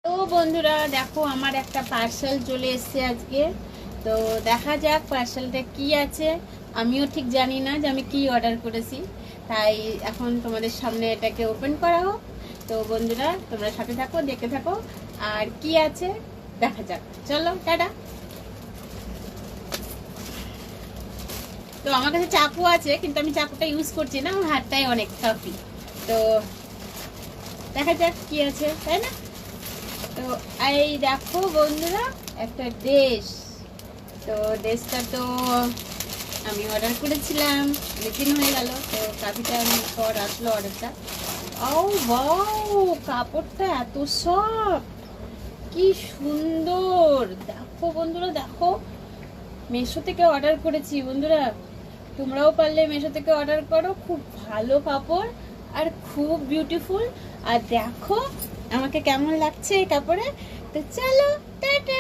তো বন্ধুরা দেখো আমার একটা পার্সেল চলে এসেছে আজকে। তো দেখা যাক পার্সেলটা কি আছে। আমিও ঠিক জানি না যে আমি কি অর্ডার করেছি, তাই এখন তোমাদের সামনে এটাকে ওপেন করা হোক। তো বন্ধুরা তোমরা সাথে থাকো, দেখতে থাকো আর কি আছে দেখা যাক। চলো টাটা। তো আমার কাছে চাকু আছে, কিন্তু আমি চাকুটা ইউজ করছি না, আমার হাতটাই অনেক কাফি। তো দেখা যাক কি আছে, তাই না? তো এই দেখো বন্ধুরা একটা ড্রেস। তো ড্রেসটা তো আমি অর্ডার করেছিলাম, অনেকদিন হয়ে গেল, তো কাফি টাইম পর আসলো অর্ডারটা। ও ওয়াও, কাপড়টা এত সফট, কি সুন্দর। দেখো বন্ধুরা দেখো, মিশো থেকে অর্ডার করেছি বন্ধুরা, তোমরাও পারলে মিশো থেকে অর্ডার করো। খুব ভালো কাপড় আর খুব বিউটিফুল। আর দেখো আমাকে কেমন লাগছে এই কাপড়ে। তো চলো টাটা।